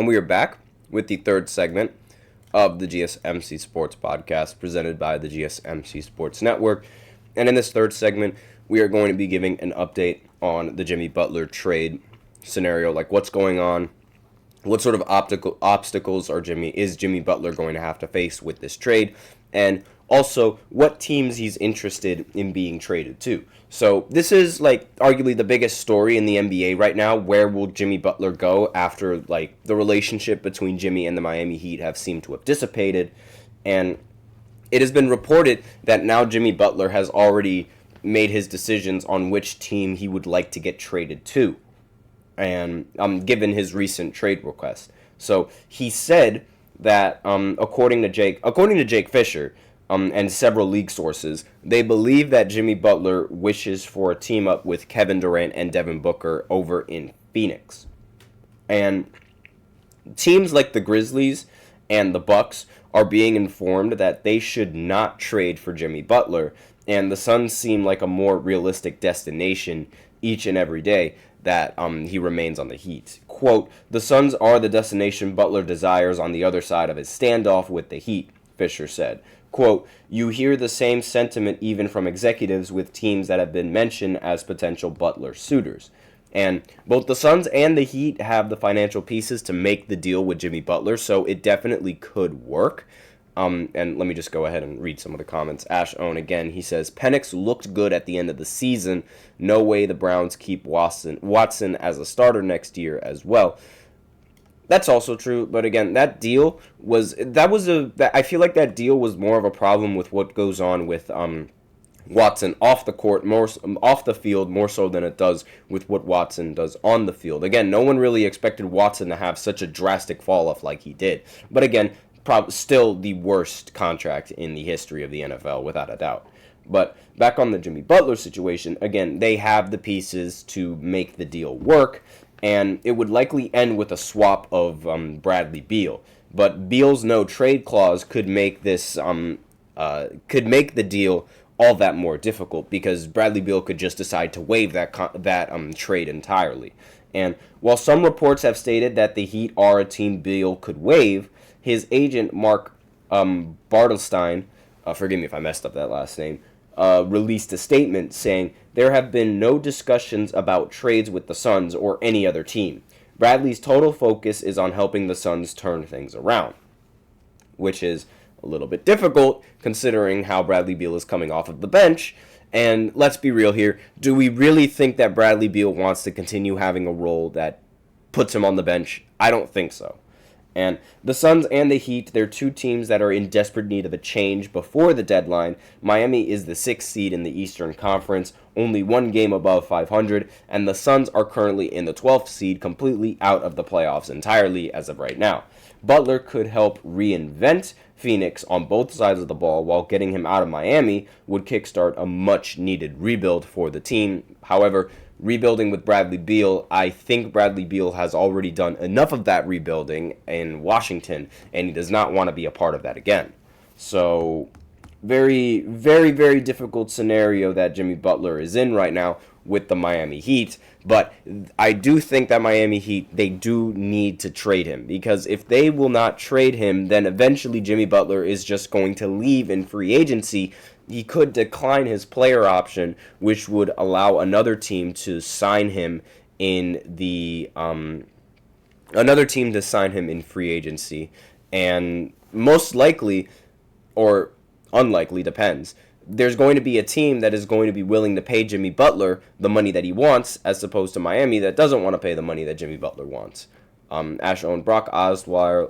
And we are back with the third segment of the GSMC Sports Podcast presented by the GSMC Sports Network. And in this third segment, we are going to be giving an update on the Jimmy Butler trade scenario, like what's going on, what sort of obstacles is Jimmy Butler going to have to face with this trade, and also what teams he's interested in being traded to. So this is like arguably the biggest story in the NBA right now. Where will Jimmy Butler go after like the relationship between Jimmy and the Miami Heat have seemed to have dissipated? And it has been reported that now Jimmy Butler has already made his decisions on which team he would like to get traded to, and given his recent trade request. So he said that according to Jake Fisher, and several league sources, they believe that Jimmy Butler wishes for a team up with Kevin Durant and Devin Booker over in Phoenix. And teams like the Grizzlies and the Bucks are being informed that they should not trade for Jimmy Butler, and the Suns seem like a more realistic destination each and every day that he remains on the Heat. Quote, "The Suns are the destination Butler desires on the other side of his standoff with the Heat," Fisher said. Quote, "You hear the same sentiment even from executives with teams that have been mentioned as potential Butler suitors." And both the Suns and the Heat have the financial pieces to make the deal with Jimmy Butler, so it definitely could work. And let me just go ahead and read some of the comments. Ash Owen again, he says, "Penix looked good at the end of the season. No way the Browns keep Watson as a starter next year as well." That's also true, but again, I feel like that deal was more of a problem with what goes on with Watson off the court, more off the field, more so than it does with what Watson does on the field. Again, no one really expected Watson to have such a drastic fall off like he did. But again, still the worst contract in the history of the NFL, without a doubt. But back on the Jimmy Butler situation, again, they have the pieces to make the deal work, and it would likely end with a swap of Bradley Beal. But Beal's no trade clause could make this could make the deal all that more difficult, because Bradley Beal could just decide to waive that trade entirely. And while some reports have stated that the Heat are a team Beal could waive, his agent Mark Bartelstein, forgive me if I messed up that last name, released a statement saying there have been no discussions about trades with the Suns or any other team. Bradley's total focus is on helping the Suns turn things around, which is a little bit difficult considering how Bradley Beal is coming off of the bench. And let's be real here, do we really think that Bradley Beal wants to continue having a role that puts him on the bench? I don't think so. And the Suns and the Heat, they're two teams that are in desperate need of a change before the deadline. Miami is the 6th seed in the Eastern Conference, only one game above 500, and the Suns are currently in the 12th seed, completely out of the playoffs entirely as of right now. Butler could help reinvent Phoenix on both sides of the ball, while getting him out of Miami would kickstart a much-needed rebuild for the team. However, rebuilding with Bradley Beal, I think Bradley Beal has already done enough of that rebuilding in Washington, and he does not want to be a part of that again. So, very, very, very difficult scenario that Jimmy Butler is in right now with the Miami Heat. But I do think that Miami Heat, they do need to trade him, because if they will not trade him, then eventually Jimmy Butler is just going to leave in free agency. He could decline his player option, which would allow another team to sign him in free agency, and most likely, or unlikely, depends, there's going to be a team that is going to be willing to pay Jimmy Butler the money that he wants, as opposed to Miami that doesn't want to pay the money that Jimmy Butler wants. Ash owned Brock Osweiler,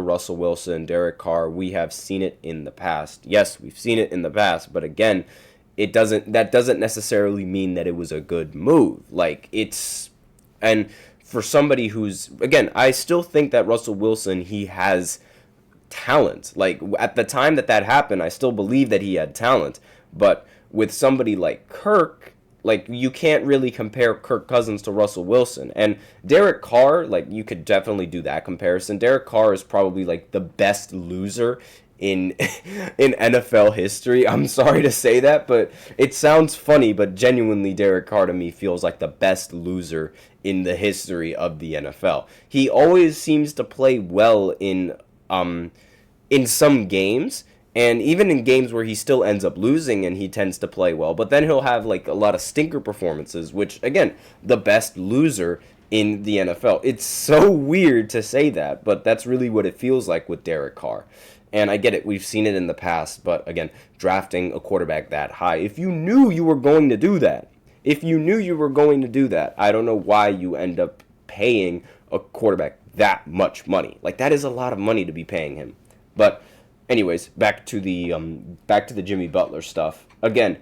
Russell Wilson, Derek Carr. We have seen it in the past. Yes, we've seen it in the past, but again, that doesn't necessarily mean that it was a good move. And for somebody who's, again, I still think that Russell Wilson, he has talent. Like, at the time that happened, I still believe that he had talent. But with somebody like Kirk, like, you can't really compare Kirk Cousins to Russell Wilson. And Derek Carr, like, you could definitely do that comparison. Derek Carr is probably, like, the best loser in in NFL history. I'm sorry to say that, but it sounds funny, but genuinely Derek Carr to me feels like the best loser in the history of the NFL. He always seems to play well in some games, and even in games where he still ends up losing and he tends to play well, but then he'll have like a lot of stinker performances, which again, the best loser in the NFL. It's so weird to say that, but that's really what it feels like with Derek Carr. And I get it, we've seen it in the past, but again, drafting a quarterback that high, if you knew you were going to do that, I don't know why you end up paying a quarterback that much money. Like, that is a lot of money to be paying him. But anyways, back to the Jimmy Butler stuff. Again,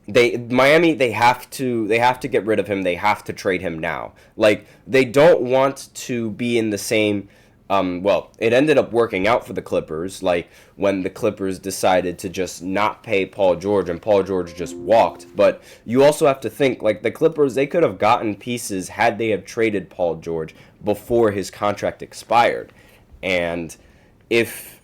Miami, they have to get rid of him. They have to trade him now. Like, they don't want to be in the same well, it ended up working out for the Clippers, like when the Clippers decided to just not pay Paul George and Paul George just walked. But you also have to think, like, the Clippers, they could have gotten pieces had they have traded Paul George before his contract expired. And it's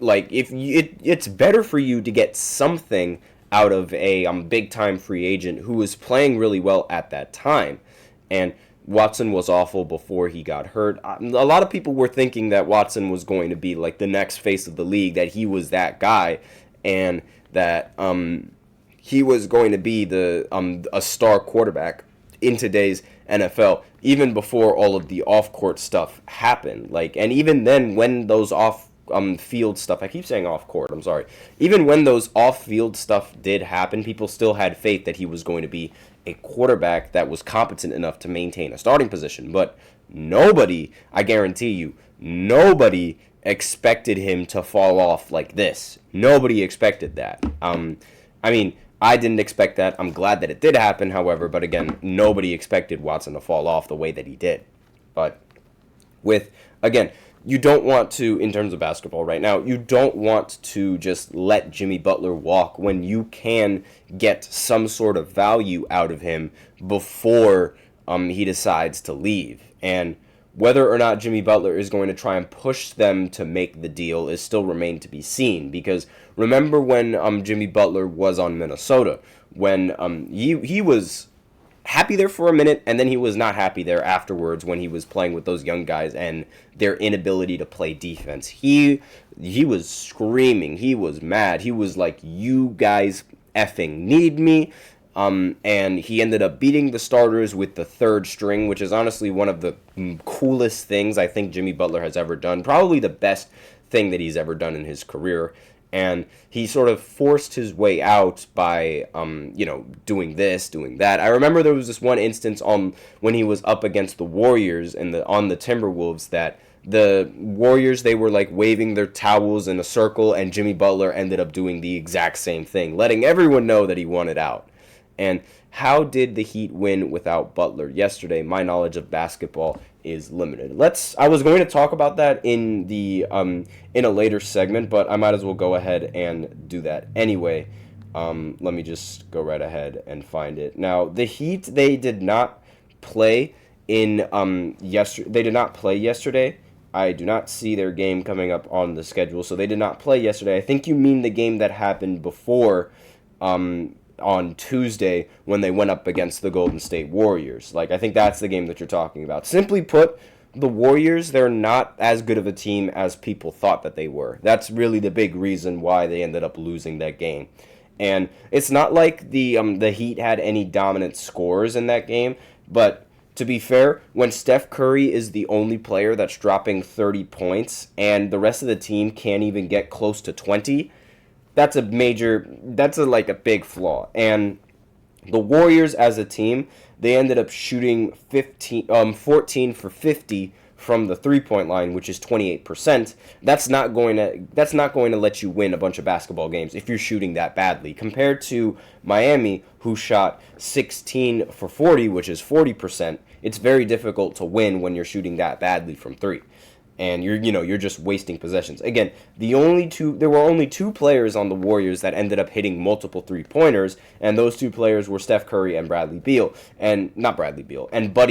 better for you to get something out of a big-time free agent who was playing really well at that time. And Watson was awful before he got hurt. A lot of people were thinking that Watson was going to be like the next face of the league, that he was that guy, and that he was going to be a star quarterback in today's NFL, even before all of the off-court stuff happened. Like, and even then, when those field stuff, I keep saying off-court, I'm sorry. Even when those off-field stuff did happen, people still had faith that he was going to be a quarterback that was competent enough to maintain a starting position. But nobody, I guarantee you, nobody expected him to fall off like this. Nobody expected that. I mean, I didn't expect that. I'm glad that it did happen, however, but again, nobody expected Watson to fall off the way that he did. But again, you don't want to, in terms of basketball right now, you don't want to just let Jimmy Butler walk when you can get some sort of value out of him before he decides to leave. And whether or not Jimmy Butler is going to try and push them to make the deal is still remain to be seen. Because remember when Jimmy Butler was on Minnesota, when he was happy there for a minute, and then he was not happy there afterwards when he was playing with those young guys and their inability to play defense. He was screaming. He was mad. He was like, "You guys effing need me." And he ended up beating the starters with the third string, which is honestly one of the coolest things I think Jimmy Butler has ever done. Probably the best thing that he's ever done in his career. And he sort of forced his way out by, doing this, doing that. I remember there was this one instance when he was up against the Warriors on the Timberwolves, that the Warriors, they were like waving their towels in a circle, and Jimmy Butler ended up doing the exact same thing, letting everyone know that he wanted out. And how did the Heat win without Butler yesterday? My knowledge of basketball is limited. I was going to talk about that in a later segment, but I might as well go ahead and do that anyway. Let me just go right ahead and find it. Now, the Heat, they did not play yesterday. I do not see their game coming up on the schedule, so they did not play yesterday. I think you mean the game that happened before on Tuesday when they went up against the Golden State Warriors. Like, I think that's the game that you're talking about. Simply put, the Warriors, they're not as good of a team as people thought that they were. That's really the big reason why they ended up losing that game. And it's not like the Heat had any dominant scores in that game, but to be fair, when Steph Curry is the only player that's dropping 30 points and the rest of the team can't even get close to 20, that's a big flaw. And the Warriors as a team, they ended up shooting 14 for 50 from the three-point line, which is 28%. That's not going to let you win a bunch of basketball games if you're shooting that badly. Compared to Miami, who shot 16 for 40, which is 40%, it's very difficult to win when you're shooting that badly from three. And you're just wasting possessions. Again, there were only two players on the Warriors that ended up hitting multiple three-pointers, and those two players were Steph Curry and Buddy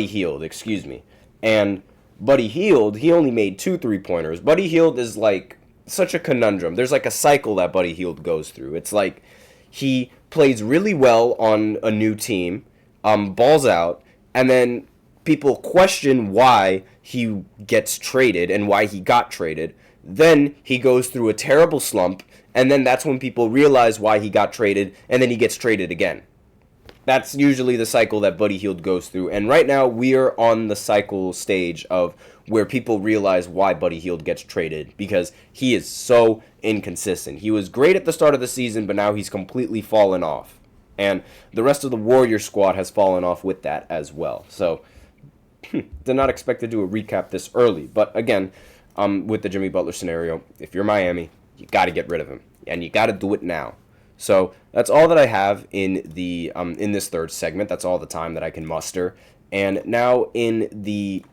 Hield, excuse me. And Buddy Hield, he only made 2 three-pointers. Buddy Hield is like such a conundrum. There's like a cycle that Buddy Hield goes through. It's like he plays really well on a new team, balls out, and then people question why he gets traded and why he got traded. Then he goes through a terrible slump, and then that's when people realize why he got traded, and then he gets traded again. That's usually the cycle that Buddy Hield goes through. And right now, we are on the cycle stage of where people realize why Buddy Hield gets traded, because he is so inconsistent. He was great at the start of the season, but now he's completely fallen off. And the rest of the Warrior squad has fallen off with that as well. So, did not expect to do a recap this early. But again, with the Jimmy Butler scenario, if you're Miami, you got to get rid of him. And you got to do it now. So that's all that I have in the in this third segment. That's all the time that I can muster. And now in the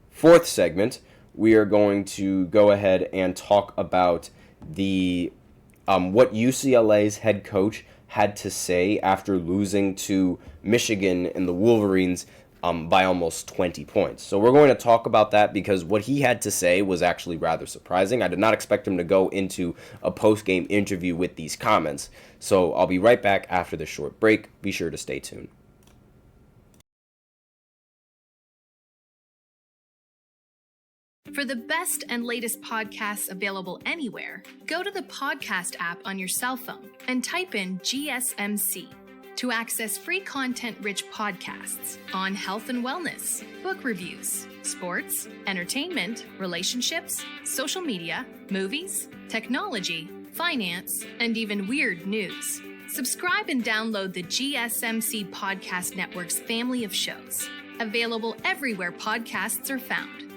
fourth segment, we are going to go ahead and talk about the what UCLA's head coach had to say after losing to Michigan and the Wolverines by almost 20 points. So we're going to talk about that because what he had to say was actually rather surprising. I did not expect him to go into a post-game interview with these comments. So I'll be right back after this short break. Be sure to stay tuned. For the best and latest podcasts available anywhere, go to the podcast app on your cell phone and type in GSMC. To access free content-rich podcasts on health and wellness, book reviews, sports, entertainment, relationships, social media, movies, technology, finance, and even weird news. Subscribe and download the GSMC Podcast Network's family of shows, available everywhere podcasts are found.